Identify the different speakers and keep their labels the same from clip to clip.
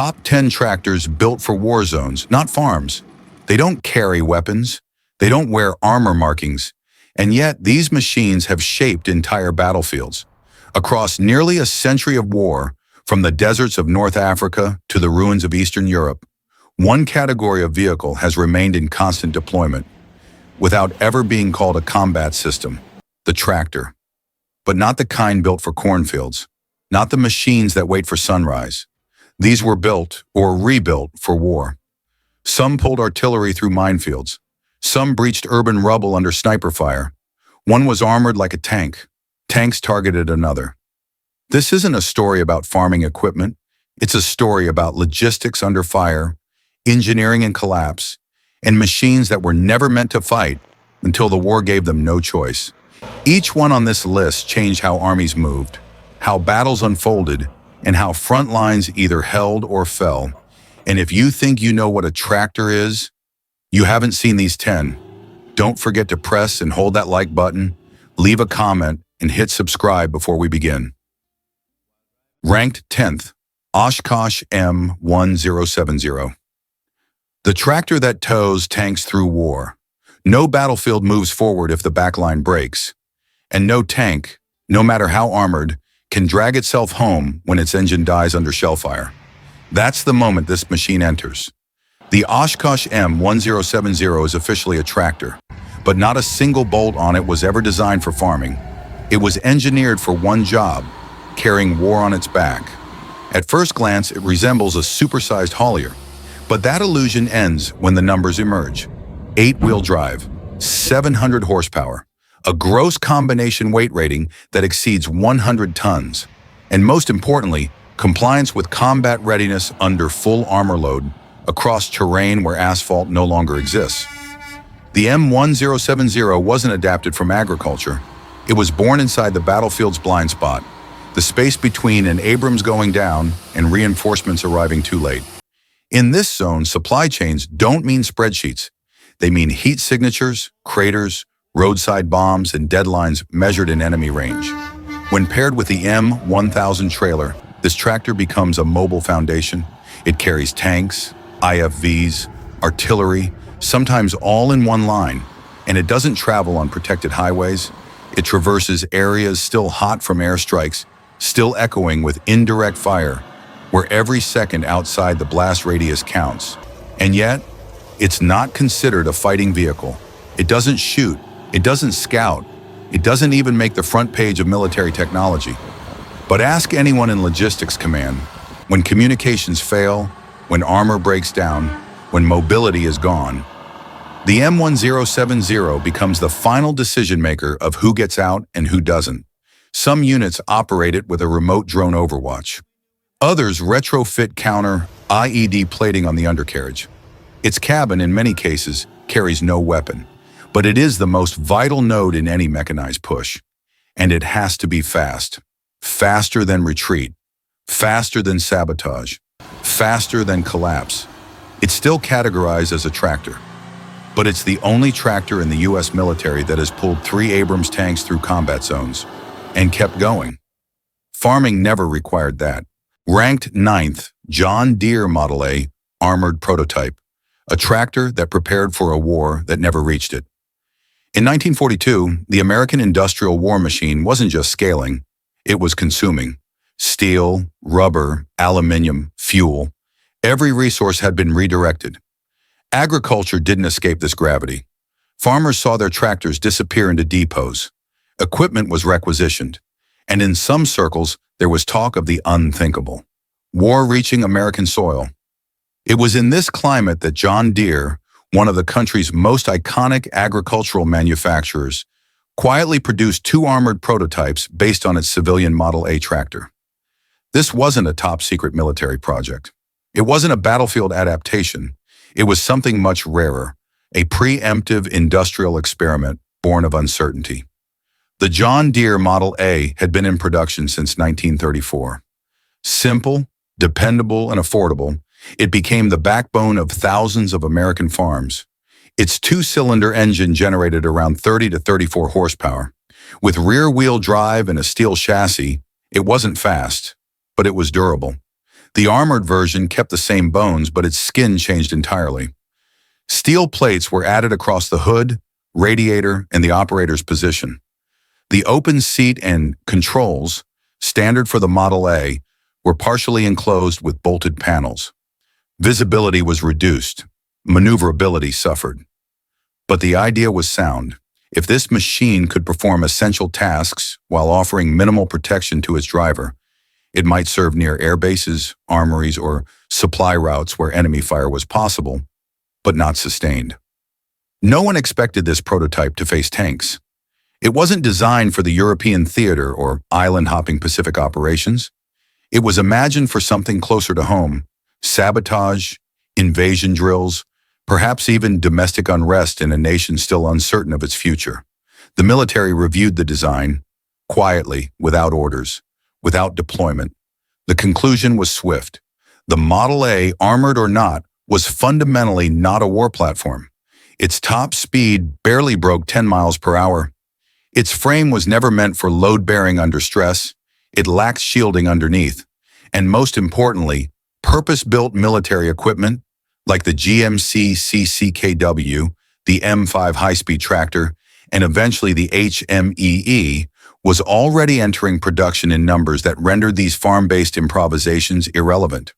Speaker 1: Top 10 tractors built for war zones, not farms. They don't carry weapons. They don't wear armor markings. And yet, these machines have shaped entire battlefields. Across nearly a century of war, from the deserts of North Africa to the ruins of Eastern Europe, one category of vehicle has remained in constant deployment, without ever being called a combat system: the tractor. But not the kind built for cornfields, not the machines that wait for sunrise. These were built or rebuilt for war. Some pulled artillery through minefields. Some breached urban rubble under sniper fire. One was armored like a tank. Tanks targeted another. This isn't a story about farming equipment. It's a story about logistics under fire, engineering and collapse, and machines that were never meant to fight until the war gave them no choice. Each one on this list changed how armies moved, how battles unfolded, and how front lines either held or fell. And if you think you know what a tractor is, you haven't seen these 10. Don't forget to press and hold that like button, leave a comment, and hit subscribe before we begin. Ranked 10th, Oshkosh M1070. The tractor that tows tanks through war. No battlefield moves forward if the backline breaks. And no tank, no matter how armored, can drag itself home when its engine dies under shell fire. That's the moment this machine enters. The Oshkosh M1070 is officially a tractor, but not a single bolt on it was ever designed for farming. It was engineered for one job: carrying war on its back. At first glance, it resembles a supersized haulier, but that illusion ends when the numbers emerge. 8-wheel drive, 700 horsepower, a gross combination weight rating that exceeds 100 tons, and most importantly, compliance with combat readiness under full armor load across terrain where asphalt no longer exists. The M1070 wasn't adapted from agriculture. It was born inside the battlefield's blind spot, the space between an Abrams going down and reinforcements arriving too late. In this zone, supply chains don't mean spreadsheets. They mean heat signatures, craters, roadside bombs, and deadlines measured in enemy range. When paired with the M1000 trailer, this tractor becomes a mobile foundation. It carries tanks, IFVs, artillery, sometimes all in one line, and it doesn't travel on protected highways. It traverses areas still hot from airstrikes, still echoing with indirect fire, where every second outside the blast radius counts. And yet, it's not considered a fighting vehicle. It doesn't shoot, it doesn't scout, it doesn't even make the front page of military technology. But ask anyone in logistics command, when communications fail, when armor breaks down, when mobility is gone, the M1070 becomes the final decision maker of who gets out and who doesn't. Some units operate it with a remote drone overwatch. Others retrofit counter IED plating on the undercarriage. Its cabin, in many cases, carries no weapon, but it is the most vital node in any mechanized push. And it has to be fast. Faster than retreat. Faster than sabotage. Faster than collapse. It's still categorized as a tractor, but it's the only tractor in the U.S. military that has pulled 3 Abrams tanks through combat zones and kept going. Farming never required that. Ranked 9th, John Deere Model A Armored Prototype, a tractor that prepared for a war that never reached it. In 1942, the American industrial war machine wasn't just scaling, it was consuming. Steel, rubber, aluminum, fuel. Every resource had been redirected. Agriculture didn't escape this gravity. Farmers saw their tractors disappear into depots. Equipment was requisitioned. And in some circles, there was talk of the unthinkable. War reaching American soil. It was in this climate that John Deere, one of the country's most iconic agricultural manufacturers, quietly produced 2 armored prototypes based on its civilian Model A tractor. This wasn't a top-secret military project. It wasn't a battlefield adaptation. It was something much rarer, a preemptive industrial experiment born of uncertainty. The John Deere Model A had been in production since 1934. Simple, dependable, and affordable, it became the backbone of thousands of American farms. Its 2-cylinder engine generated around 30 to 34 horsepower. With rear-wheel drive and a steel chassis, it wasn't fast, but it was durable. The armored version kept the same bones, but its skin changed entirely. Steel plates were added across the hood, radiator, and the operator's position. The open seat and controls, standard for the Model A, were partially enclosed with bolted panels. Visibility was reduced. Maneuverability suffered. But the idea was sound. If this machine could perform essential tasks while offering minimal protection to its driver, it might serve near air bases, armories, or supply routes where enemy fire was possible, but not sustained. No one expected this prototype to face tanks. It wasn't designed for the European theater or island-hopping Pacific operations. It was imagined for something closer to home: sabotage, invasion drills, perhaps even domestic unrest in a nation still uncertain of its future. The military reviewed the design, quietly, without orders, without deployment. The conclusion was swift. The Model A, armored or not, was fundamentally not a war platform. Its top speed barely broke 10 miles per hour. Its frame was never meant for load-bearing under stress. It lacked shielding underneath. And most importantly, purpose-built military equipment, like the GMC CCKW, the M5 high-speed tractor, and eventually the HMEE, was already entering production in numbers that rendered these farm-based improvisations irrelevant.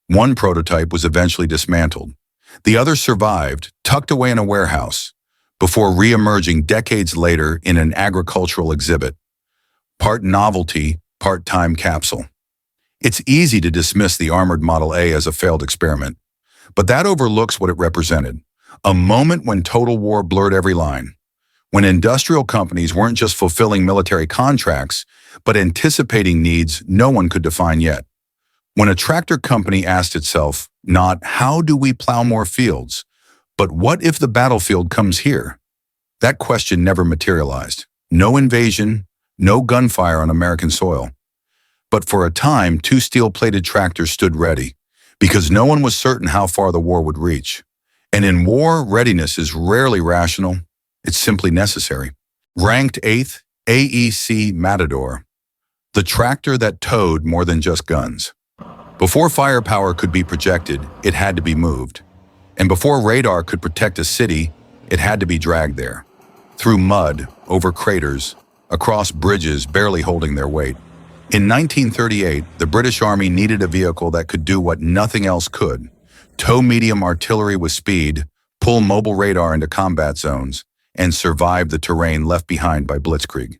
Speaker 1: One prototype was eventually dismantled. The other survived, tucked away in a warehouse, before re-emerging decades later in an agricultural exhibit. Part novelty, part time capsule. It's easy to dismiss the armored Model A as a failed experiment, but that overlooks what it represented: a moment when total war blurred every line, when industrial companies weren't just fulfilling military contracts, but anticipating needs no one could define yet. When a tractor company asked itself, not how do we plow more fields, but what if the battlefield comes here? That question never materialized. No invasion, no gunfire on American soil. But for a time, two steel-plated tractors stood ready, because no one was certain how far the war would reach. And in war, readiness is rarely rational. It's simply necessary. Ranked 8th, AEC Matador, the tractor that towed more than just guns. Before firepower could be projected, it had to be moved. And before radar could protect a city, it had to be dragged there. Through mud, over craters, across bridges barely holding their weight. In 1938, the British Army needed a vehicle that could do what nothing else could: tow medium artillery with speed, pull mobile radar into combat zones, and survive the terrain left behind by blitzkrieg.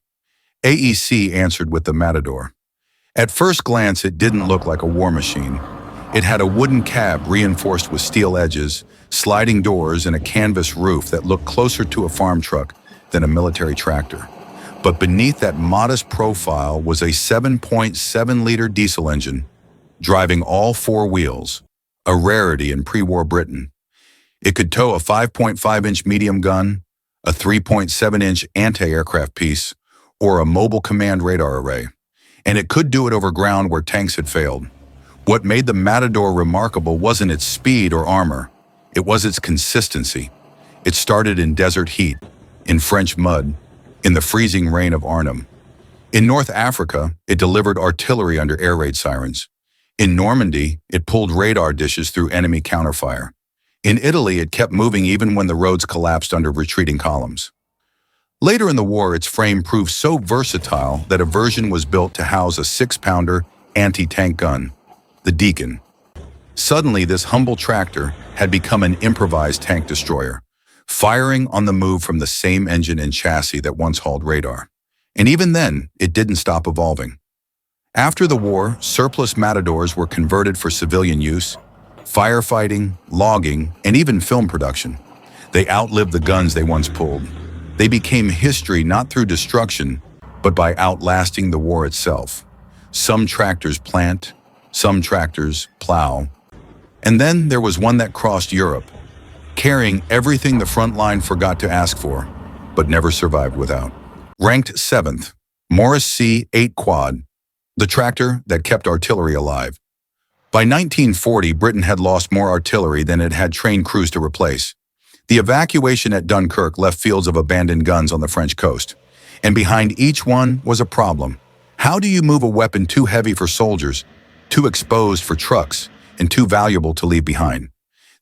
Speaker 1: AEC answered with the Matador. At first glance, it didn't look like a war machine. It had a wooden cab reinforced with steel edges, sliding doors, and a canvas roof that looked closer to a farm truck than a military tractor. But beneath that modest profile was a 7.7-liter diesel engine, driving all four wheels, a rarity in pre-war Britain. It could tow a 5.5-inch medium gun, a 3.7-inch anti-aircraft piece, or a mobile command radar array. And it could do it over ground where tanks had failed. What made the Matador remarkable wasn't its speed or armor. It was its consistency. It started in desert heat, in French mud, in the freezing rain of Arnhem. In North Africa, it delivered artillery under air raid sirens. In Normandy, it pulled radar dishes through enemy counterfire. In Italy, it kept moving even when the roads collapsed under retreating columns. Later in the war, its frame proved so versatile that a version was built to house a 6-pounder anti-tank gun, the Deacon. Suddenly, this humble tractor had become an improvised tank destroyer, firing on the move from the same engine and chassis that once hauled radar. And even then, it didn't stop evolving. After the war, surplus Matadors were converted for civilian use, firefighting, logging, and even film production. They outlived the guns they once pulled. They became history not through destruction, but by outlasting the war itself. Some tractors plant, some tractors plow. And then there was one that crossed Europe, carrying everything the front line forgot to ask for, but never survived without. Ranked 7th, Morris C-8 Quad, the tractor that kept artillery alive. By 1940, Britain had lost more artillery than it had trained crews to replace. The evacuation at Dunkirk left fields of abandoned guns on the French coast. And behind each one was a problem. How do you move a weapon too heavy for soldiers, too exposed for trucks, and too valuable to leave behind.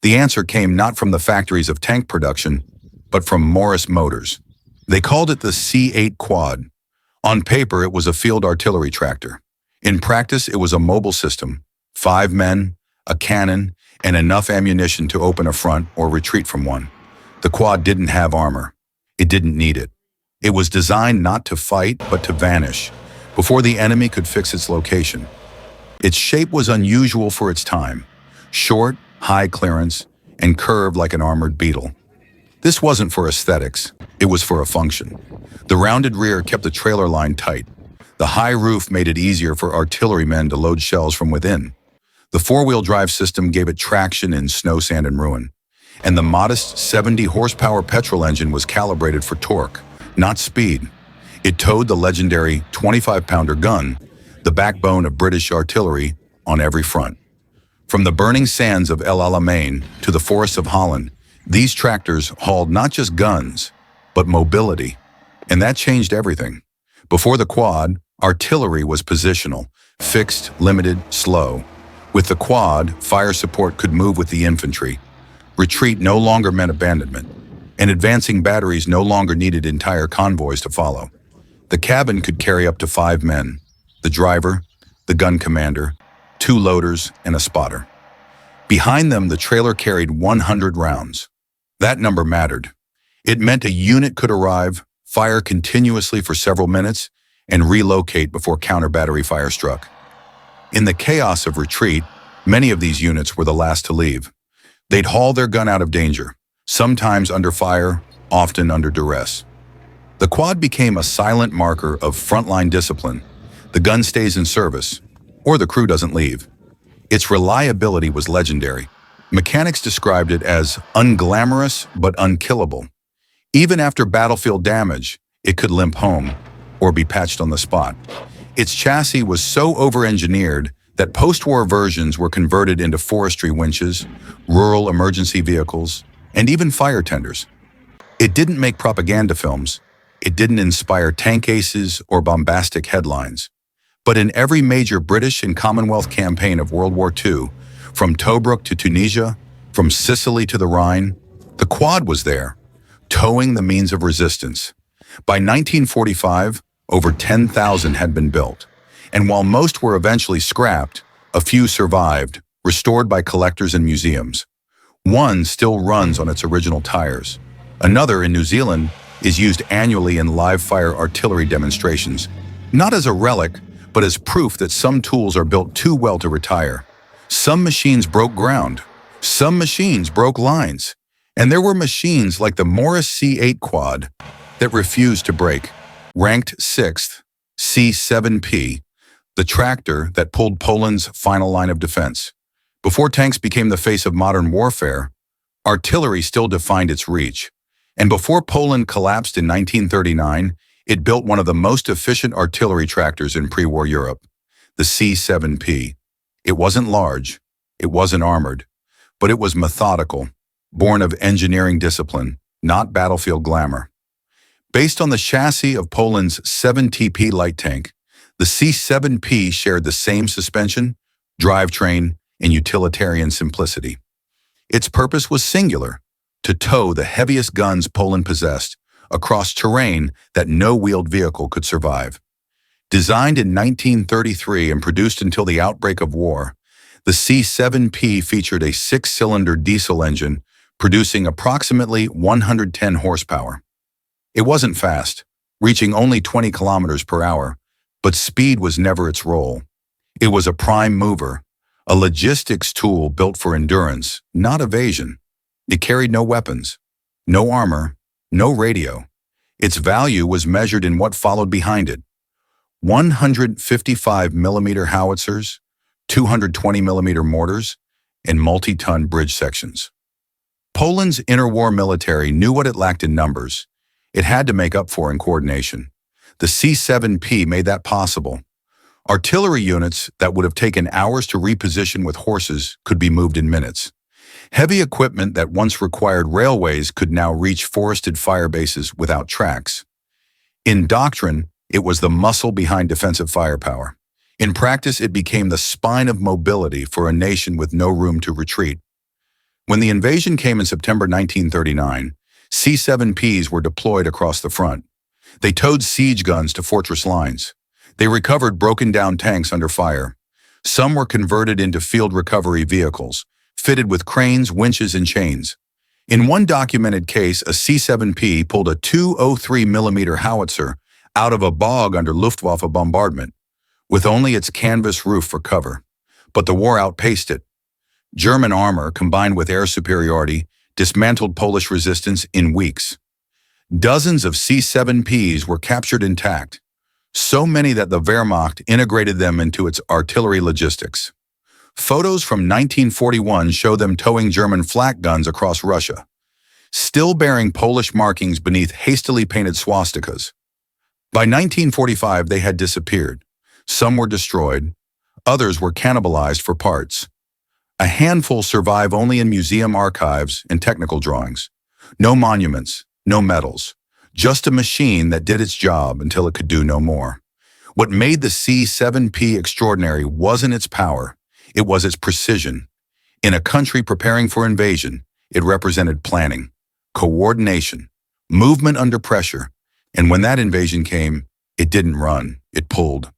Speaker 1: The answer came not from the factories of tank production, but from Morris Motors. They called it the C8 Quad. On paper, it was a field artillery tractor. In practice, it was a mobile system, 5 men, a cannon, and enough ammunition to open a front or retreat from one. The Quad didn't have armor. It didn't need it. It was designed not to fight, but to vanish, before the enemy could fix its location. Its shape was unusual for its time, short, high clearance, and curved like an armored beetle. This wasn't for aesthetics, it was for a function. The rounded rear kept the trailer line tight. The high roof made it easier for artillerymen to load shells from within. The four-wheel drive system gave it traction in snow, sand, and ruin. And the modest 70-horsepower petrol engine was calibrated for torque, not speed. It towed the legendary 25-pounder gun, the backbone of British artillery, on every front. From the burning sands of El Alamein to the forests of Holland, these tractors hauled not just guns, but mobility. And that changed everything. Before the Quad, artillery was positional, fixed, limited, slow. With the Quad, fire support could move with the infantry. Retreat no longer meant abandonment, and advancing batteries no longer needed entire convoys to follow. The cabin could carry up to 5 men, the driver, the gun commander, 2 loaders, and a spotter. Behind them, the trailer carried 100 rounds. That number mattered. It meant a unit could arrive, fire continuously for several minutes, and relocate before counter-battery fire struck. In the chaos of retreat, many of these units were the last to leave. They'd haul their gun out of danger, sometimes under fire, often under duress. The Quad became a silent marker of frontline discipline. The gun stays in service, or the crew doesn't leave. Its reliability was legendary. Mechanics described it as unglamorous but unkillable. Even after battlefield damage, it could limp home or be patched on the spot. Its chassis was so over-engineered that post-war versions were converted into forestry winches, rural emergency vehicles, and even fire tenders. It didn't make propaganda films. It didn't inspire tank aces or bombastic headlines. But in every major British and Commonwealth campaign of World War II, from Tobruk to Tunisia, from Sicily to the Rhine, the Quad was there, towing the means of resistance. By 1945, over 10,000 had been built, and while most were eventually scrapped, a few survived, restored by collectors and museums. One still runs on its original tires. Another, in New Zealand, is used annually in live-fire artillery demonstrations, not as a relic, but as proof that some tools are built too well to retire. Some machines broke ground. Some machines broke lines. And there were machines like the Morris C8 Quad that refused to break. Ranked 6th, C7P, the tractor that pulled Poland's final line of defense. Before tanks became the face of modern warfare, artillery still defined its reach. And before Poland collapsed in 1939, it built one of the most efficient artillery tractors in pre-war Europe, the C7P. It wasn't large, it wasn't armored, but it was methodical, born of engineering discipline, not battlefield glamour. Based on the chassis of Poland's 7TP light tank, the C7P shared the same suspension, drivetrain, and utilitarian simplicity. Its purpose was singular: to tow the heaviest guns Poland possessed across terrain that no wheeled vehicle could survive. Designed in 1933 and produced until the outbreak of war, the C7P featured a 6-cylinder diesel engine producing approximately 110 horsepower. It wasn't fast, reaching only 20 kilometers per hour, but speed was never its role. It was a prime mover, a logistics tool built for endurance, not evasion. It carried no weapons, no armor, no radio. Its value was measured in what followed behind it: 155mm howitzers, 220mm mortars, and multi-ton bridge sections. Poland's interwar military knew what it lacked in numbers. It had to make up for in coordination. The C7P made that possible. Artillery units that would have taken hours to reposition with horses could be moved in minutes. Heavy equipment that once required railways could now reach forested fire bases without tracks. In doctrine, it was the muscle behind defensive firepower. In practice, it became the spine of mobility for a nation with no room to retreat. When the invasion came in September 1939, C-7Ps were deployed across the front. They towed siege guns to fortress lines. They recovered broken-down tanks under fire. Some were converted into field recovery vehicles, fitted with cranes, winches, and chains. In one documented case, a C-7P pulled a 203mm howitzer out of a bog under Luftwaffe bombardment, with only its canvas roof for cover. But the war outpaced it. German armor, combined with air superiority, dismantled Polish resistance in weeks. Dozens of C-7Ps were captured intact, so many that the Wehrmacht integrated them into its artillery logistics. Photos from 1941 show them towing German flak guns across Russia, still bearing Polish markings beneath hastily painted swastikas. By 1945, they had disappeared. Some were destroyed, others were cannibalized for parts. A handful survive only in museum archives and technical drawings. No monuments, no medals, just a machine that did its job until it could do no more. What made the C-7P extraordinary wasn't its power, it was its precision. In a country preparing for invasion, it represented planning, coordination, movement under pressure, and when that invasion came, it didn't run, it pulled.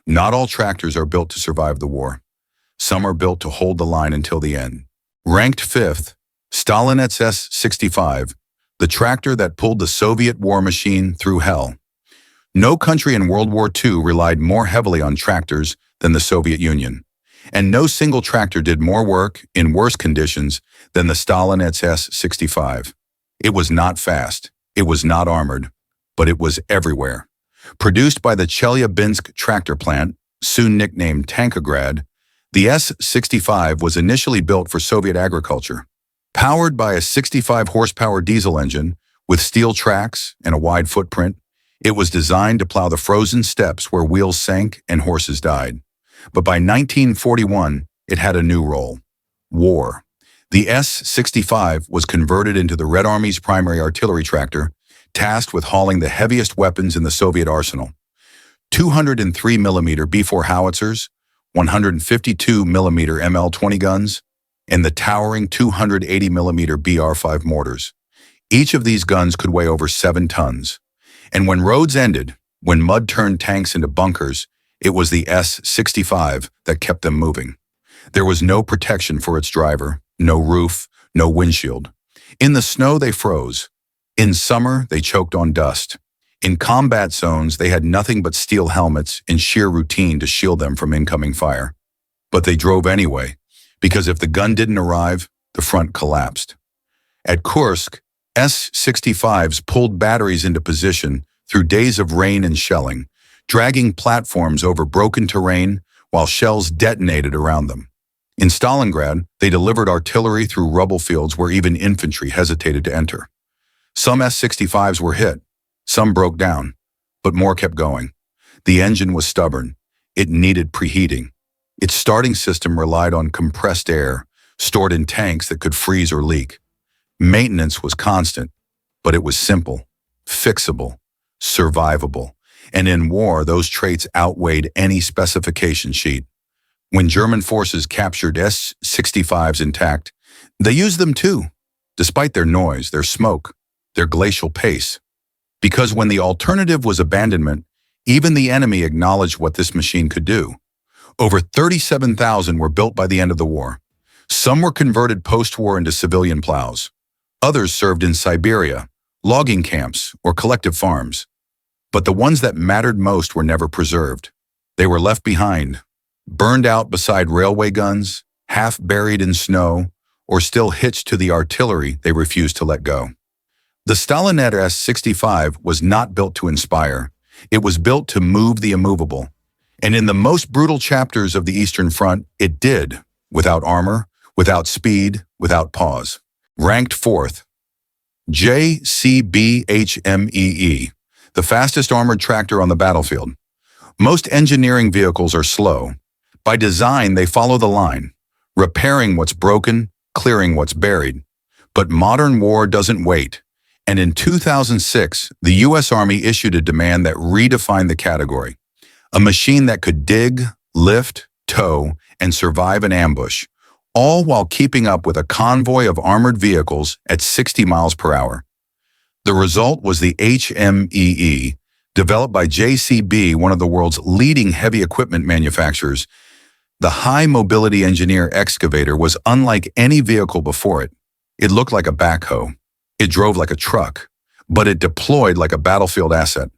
Speaker 1: Not all tractors are built to survive the war. Some are built to hold the line until the end. Ranked fifth, Stalinets S-65, the tractor that pulled the Soviet war machine through hell. No country in World War II relied more heavily on tractors than the Soviet Union. And no single tractor did more work in worse conditions than the Stalinets S-65. It was not fast, it was not armored, but it was everywhere. Produced by the Chelyabinsk tractor plant, soon nicknamed Tankograd, the S-65 was initially built for Soviet agriculture. Powered by a 65-horsepower diesel engine with steel tracks and a wide footprint, it was designed to plow the frozen steppes where wheels sank and horses died. But by 1941, it had a new role: war. The S-65 was converted into the Red Army's primary artillery tractor, tasked with hauling the heaviest weapons in the Soviet arsenal. 203mm B-4 howitzers, 152mm ML-20 guns, and the towering 280mm BR-5 mortars. Each of these guns could weigh over 7 tons. And when roads ended, when mud turned tanks into bunkers, it was the S-65 that kept them moving. There was no protection for its driver, no roof, no windshield. In the snow, they froze. In summer, they choked on dust. In combat zones, they had nothing but steel helmets and sheer routine to shield them from incoming fire. But they drove anyway, because if the gun didn't arrive, the front collapsed. At Kursk, S-65s pulled batteries into position through days of rain and shelling, dragging platforms over broken terrain while shells detonated around them. In Stalingrad, they delivered artillery through rubble fields where even infantry hesitated to enter. Some S-65s were hit, some broke down, but more kept going. The engine was stubborn. It needed preheating. Its starting system relied on compressed air, stored in tanks that could freeze or leak. Maintenance was constant, but it was simple, fixable, survivable. And in war, those traits outweighed any specification sheet. When German forces captured S-65s intact, they used them too, despite their noise, their smoke, their glacial pace. Because when the alternative was abandonment, even the enemy acknowledged what this machine could do. Over 37,000 were built by the end of the war. Some were converted post-war into civilian plows. Others served in Siberia, logging camps, or collective farms. But the ones that mattered most were never preserved. They were left behind, burned out beside railway guns, half buried in snow, or still hitched to the artillery they refused to let go. The Stalinets S-65 was not built to inspire. It was built to move the immovable. And in the most brutal chapters of the Eastern Front, it did, without armor, without speed, without pause. Ranked fourth, JCB HMEE, the fastest armored tractor on the battlefield. Most engineering vehicles are slow. By design, they follow the line, repairing what's broken, clearing what's buried. But modern war doesn't wait. And in 2006, the U.S. Army issued a demand that redefined the category. A machine that could dig, lift, tow, and survive an ambush, all while keeping up with a convoy of armored vehicles at 60 miles per hour. The result was the HMEE, developed by JCB, one of the world's leading heavy equipment manufacturers. The High Mobility Engineer excavator was unlike any vehicle before it. It looked like a backhoe. It drove like a truck, but it deployed like a battlefield asset.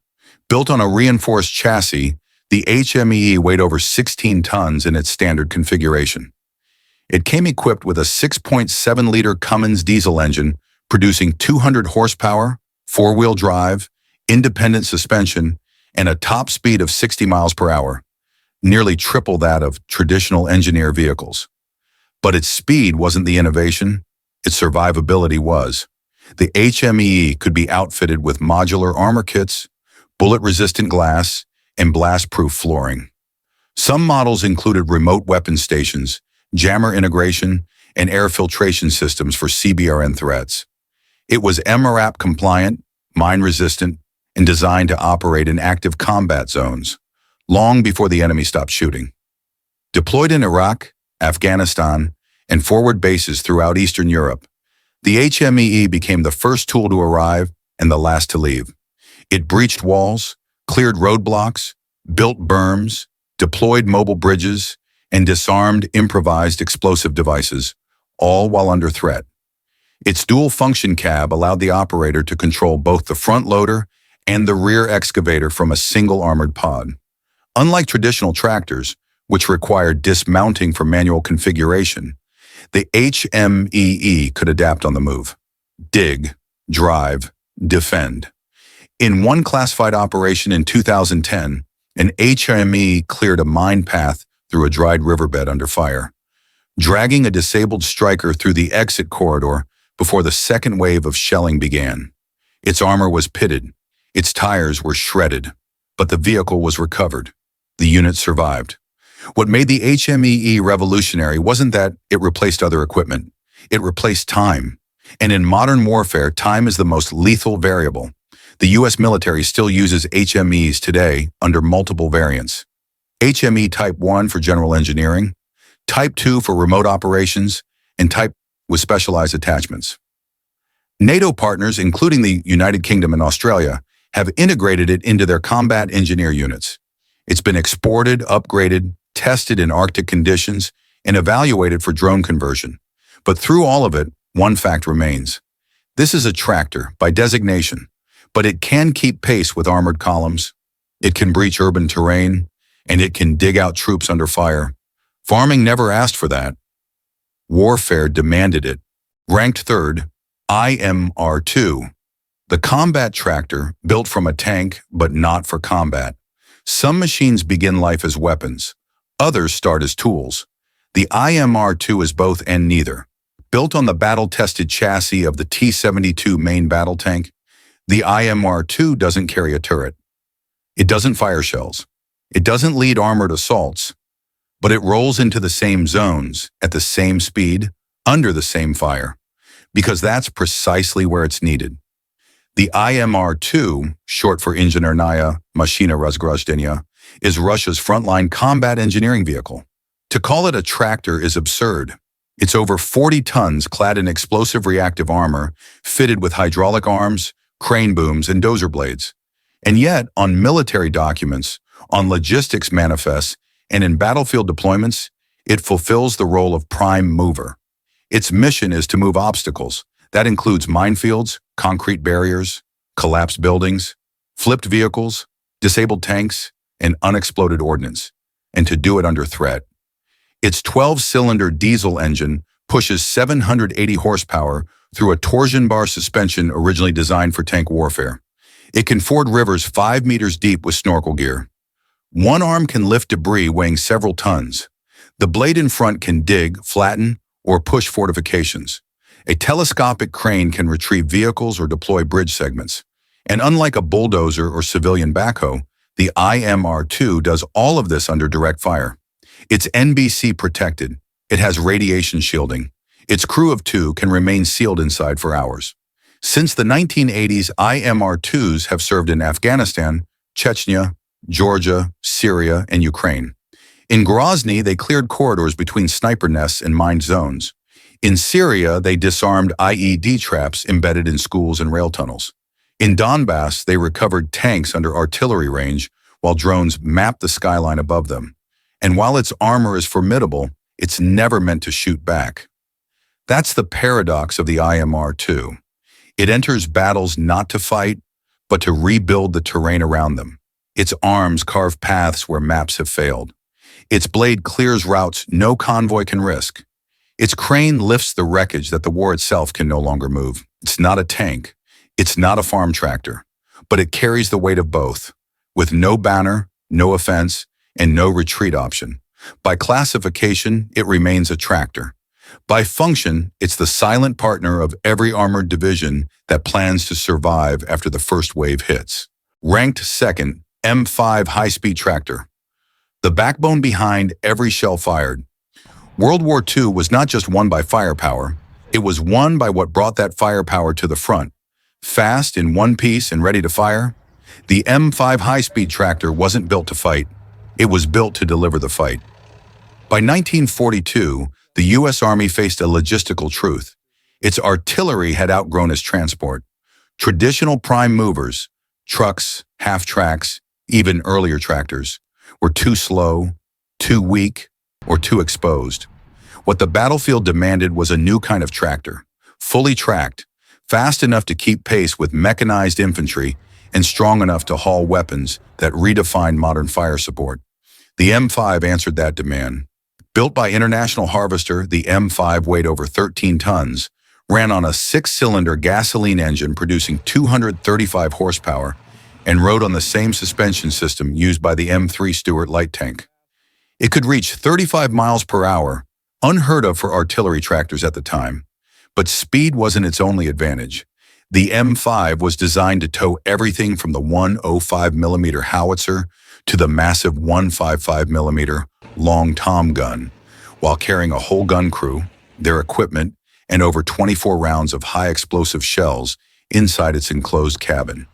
Speaker 1: Built on a reinforced chassis, the HMEE weighed over 16 tons in its standard configuration. It came equipped with a 6.7-liter Cummins diesel engine, producing 200 horsepower, four-wheel drive, independent suspension, and a top speed of 60 miles per hour, nearly triple that of traditional engineer vehicles. But its speed wasn't the innovation, its survivability was. The HMEE could be outfitted with modular armor kits, bullet-resistant glass, and blast-proof flooring. Some models included remote weapon stations, jammer integration, and air filtration systems for CBRN threats. It was MRAP compliant, mine-resistant, and designed to operate in active combat zones, long before the enemy stopped shooting. Deployed in Iraq, Afghanistan, and forward bases throughout Eastern Europe, the HMEE became the first tool to arrive and the last to leave. It breached walls, cleared roadblocks, built berms, deployed mobile bridges, and disarmed improvised explosive devices, all while under threat. Its dual-function cab allowed the operator to control both the front loader and the rear excavator from a single armored pod. Unlike traditional tractors, which required dismounting for manual configuration, the HMEE could adapt on the move. Dig, drive, defend. In one classified operation in 2010, an HME cleared a mine path through a dried riverbed under fire, dragging a disabled striker through the exit corridor before the second wave of shelling began. Its armor was pitted, its tires were shredded, but the vehicle was recovered. The unit survived. What made the HMEE revolutionary wasn't that it replaced other equipment. It replaced time. And in modern warfare, time is the most lethal variable. The U.S. military still uses HMEs today under multiple variants. HME Type 1 for general engineering, Type 2 for remote operations, and Type with specialized attachments. NATO partners, including the United Kingdom and Australia, have integrated it into their combat engineer units. It's been exported, upgraded, tested in Arctic conditions, and evaluated for drone conversion. But through all of it, one fact remains. This is a tractor by designation, but it can keep pace with armored columns, it can breach urban terrain, and it can dig out troops under fire. Farming never asked for that. Warfare demanded it. Ranked third, IMR-2, the combat tractor built from a tank but not for combat. Some machines begin life as weapons. Others start as tools. The IMR-2 is both and neither. Built on the battle-tested chassis of the T-72 main battle tank, the IMR-2 doesn't carry a turret. It doesn't fire shells. It doesn't lead armored assaults, but it rolls into the same zones, at the same speed, under the same fire, because that's precisely where it's needed. The IMR-2, short for Inżynierne Maszyny Rozgrożenia, is Russia's frontline combat engineering vehicle. To call it a tractor is absurd. It's over 40 tons clad in explosive reactive armor, fitted with hydraulic arms, crane booms, and dozer blades. And yet, on military documents, on logistics manifests, and in battlefield deployments, it fulfills the role of prime mover. Its mission is to move obstacles. That includes minefields, concrete barriers, collapsed buildings, flipped vehicles, disabled tanks, and unexploded ordnance, and to do it under threat. Its 12-cylinder diesel engine pushes 780 horsepower through a torsion bar suspension originally designed for tank warfare. It can ford rivers 5 meters deep with snorkel gear. One arm can lift debris weighing several tons. The blade in front can dig, flatten, or push fortifications. A telescopic crane can retrieve vehicles or deploy bridge segments. And unlike a bulldozer or civilian backhoe, the IMR-2 does all of this under direct fire. It's NBC protected. It has radiation shielding. Its crew of 2 can remain sealed inside for hours. Since the 1980s, IMR-2s have served in Afghanistan, Chechnya, Georgia, Syria, and Ukraine. In Grozny, they cleared corridors between sniper nests and mined zones. In Syria, they disarmed IED traps embedded in schools and rail tunnels. In Donbass, they recovered tanks under artillery range while drones mapped the skyline above them. And while its armor is formidable, it's never meant to shoot back. That's the paradox of the IMR-2. It enters battles not to fight, but to rebuild the terrain around them. Its arms carve paths where maps have failed. Its blade clears routes no convoy can risk. Its crane lifts the wreckage that the war itself can no longer move. It's not a tank. It's not a farm tractor. But it carries the weight of both, with no banner, no offense, and no retreat option. By classification, it remains a tractor. By function, it's the silent partner of every armored division that plans to survive after the first wave hits. Ranked second, M5 high-speed tractor. The backbone behind every shell fired. World War II was not just won by firepower, it was won by what brought that firepower to the front. Fast in one piece and ready to fire, the M5 high-speed tractor wasn't built to fight, it was built to deliver the fight. By 1942, the U.S. Army faced a logistical truth. Its artillery had outgrown its transport. Traditional prime movers, trucks, half-tracks, even earlier tractors, were too slow, too weak, or too exposed. What the battlefield demanded was a new kind of tractor, fully tracked, fast enough to keep pace with mechanized infantry, and strong enough to haul weapons that redefined modern fire support. The M5 answered that demand. Built by International Harvester, the M5 weighed over 13 tons, ran on a 6-cylinder gasoline engine producing 235 horsepower, and rode on the same suspension system used by the M3 Stuart light tank. It could reach 35 miles per hour, unheard of for artillery tractors at the time. But speed wasn't its only advantage. The M5 was designed to tow everything from the 105mm howitzer to the massive 155mm long tom gun, while carrying a whole gun crew, their equipment, and over 24 rounds of high-explosive shells inside its enclosed cabin.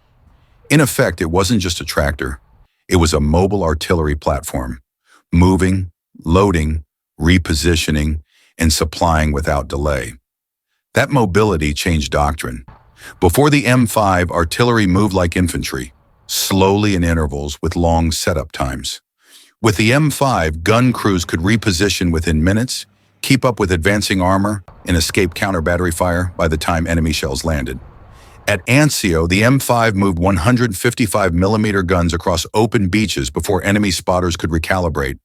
Speaker 1: In effect, it wasn't just a tractor. It was a mobile artillery platform, moving, loading, repositioning, and supplying without delay. That mobility changed doctrine. Before the M5, artillery moved like infantry, slowly in intervals with long setup times. With the M5, gun crews could reposition within minutes, keep up with advancing armor, and escape counter-battery fire by the time enemy shells landed. At Anzio, the M5 moved 155mm guns across open beaches before enemy spotters could recalibrate.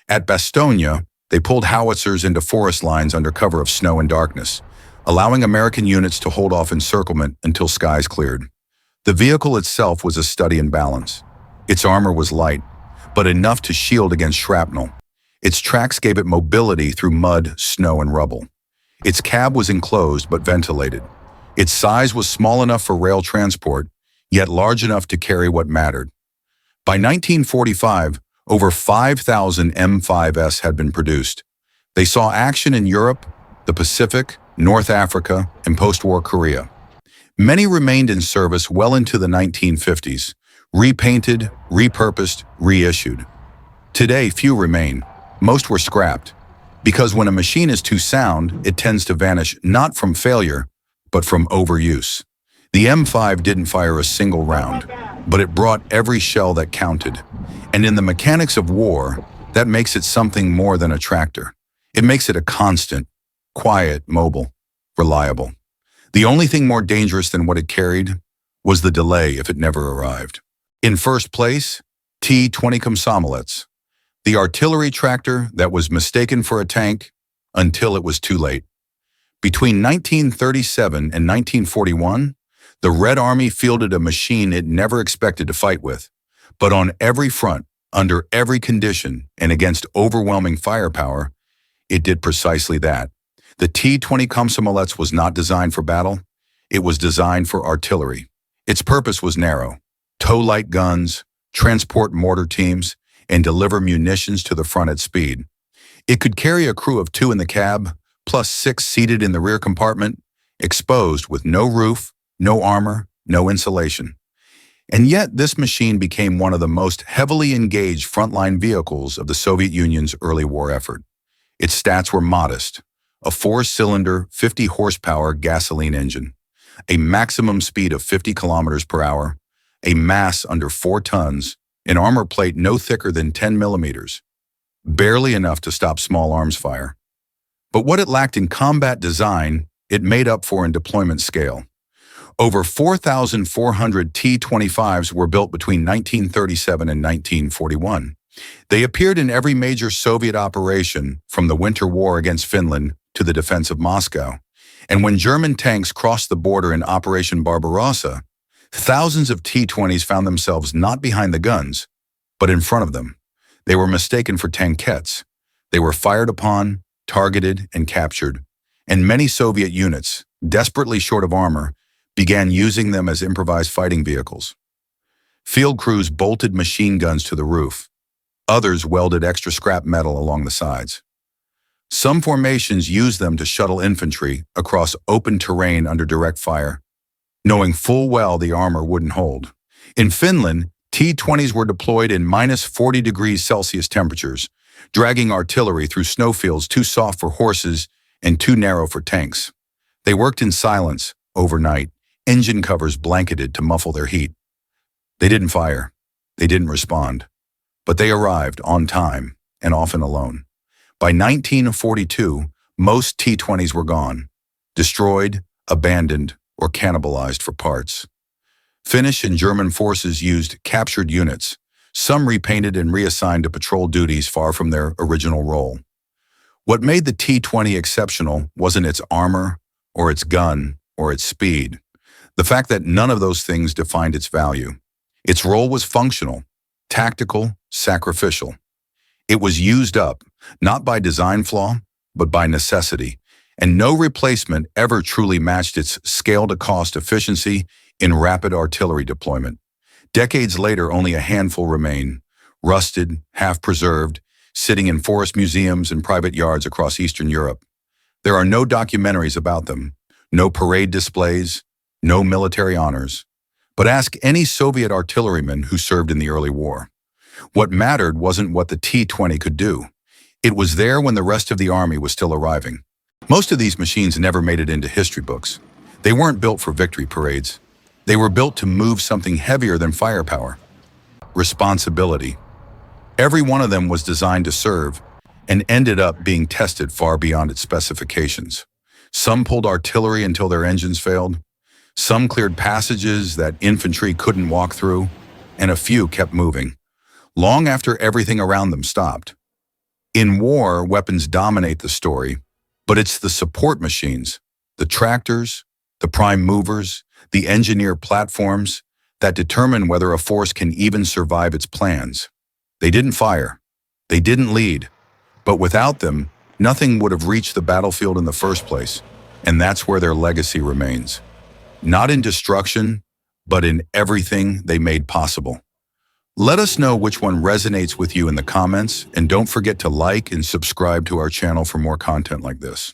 Speaker 1: At Bastogne, they pulled howitzers into forest lines under cover of snow and darkness, allowing American units to hold off encirclement until skies cleared. The vehicle itself was a study in balance. Its armor was light, but enough to shield against shrapnel. Its tracks gave it mobility through mud, snow, and rubble. Its cab was enclosed but ventilated. Its size was small enough for rail transport, yet large enough to carry what mattered. By 1945, over 5,000 M5s had been produced. They saw action in Europe, the Pacific, North Africa, and post-war Korea. Many remained in service well into the 1950s, repainted, repurposed, reissued. Today, few remain. Most were scrapped. Because when a machine is too sound, it tends to vanish not from failure, but from overuse. The M5 didn't fire a single round, but it brought every shell that counted. And in the mechanics of war, that makes it something more than a tractor. It makes it a constant, quiet, mobile, reliable. The only thing more dangerous than what it carried was the delay if it never arrived. In first place, T-20 Komsomolets, the artillery tractor that was mistaken for a tank until it was too late. Between 1937 and 1941, the Red Army fielded a machine it never expected to fight with. But on every front, under every condition, and against overwhelming firepower, it did precisely that. The T-20 Komsomolets was not designed for battle. It was designed for artillery. Its purpose was narrow: tow light guns, transport mortar teams, and deliver munitions to the front at speed. It could carry a crew of 2 in the cab, plus 6 seated in the rear compartment, exposed with no roof, no armor, no insulation. And yet, this machine became one of the most heavily engaged frontline vehicles of the Soviet Union's early war effort. Its stats were modest: a 4-cylinder, 50-horsepower gasoline engine, a maximum speed of 50 kilometers per hour, a mass under 4 tons, an armor plate no thicker than 10 millimeters, barely enough to stop small arms fire. But what it lacked in combat design, it made up for in deployment scale. Over 4,400 T-25s were built between 1937 and 1941. They appeared in every major Soviet operation, from the Winter War against Finland to the defense of Moscow. And when German tanks crossed the border in Operation Barbarossa, thousands of T-20s found themselves not behind the guns, but in front of them. They were mistaken for tankettes. They were fired upon, targeted, and captured. And many Soviet units, desperately short of armor, began using them as improvised fighting vehicles. Field crews bolted machine guns to the roof. Others welded extra scrap metal along the sides. Some formations used them to shuttle infantry across open terrain under direct fire, knowing full well the armor wouldn't hold. In Finland, T-20s were deployed in minus 40 degrees Celsius temperatures, dragging artillery through snowfields too soft for horses and too narrow for tanks. They worked in silence, overnight, engine covers blanketed to muffle their heat. They didn't fire. They didn't respond. But they arrived on time, and often alone. By 1942, most T-20s were gone, destroyed, abandoned, or cannibalized for parts. Finnish and German forces used captured units, some repainted and reassigned to patrol duties far from their original role. What made the T-20 exceptional wasn't its armor, or its gun, or its speed. The fact that none of those things defined its value. Its role was functional, tactical, sacrificial. It was used up, not by design flaw, but by necessity, and no replacement ever truly matched its scale-to-cost efficiency in rapid artillery deployment. Decades later, only a handful remain, rusted, half-preserved, sitting in forest museums and private yards across Eastern Europe. There are no documentaries about them, no parade displays, no military honors. But ask any Soviet artilleryman who served in the early war. What mattered wasn't what the T-20 could do. It was there when the rest of the army was still arriving. Most of these machines never made it into history books. They weren't built for victory parades. They were built to move something heavier than firepower: responsibility. Every one of them was designed to serve and ended up being tested far beyond its specifications. Some pulled artillery until their engines failed. Some cleared passages that infantry couldn't walk through, and a few kept moving, long after everything around them stopped. In war, weapons dominate the story, but it's the support machines, the tractors, the prime movers, the engineer platforms that determine whether a force can even survive its plans. They didn't fire, they didn't lead, but without them, nothing would have reached the battlefield in the first place, and that's where their legacy remains. Not in destruction, but in everything they made possible. Let us know which one resonates with you in the comments, and don't forget to like and subscribe to our channel for more content like this.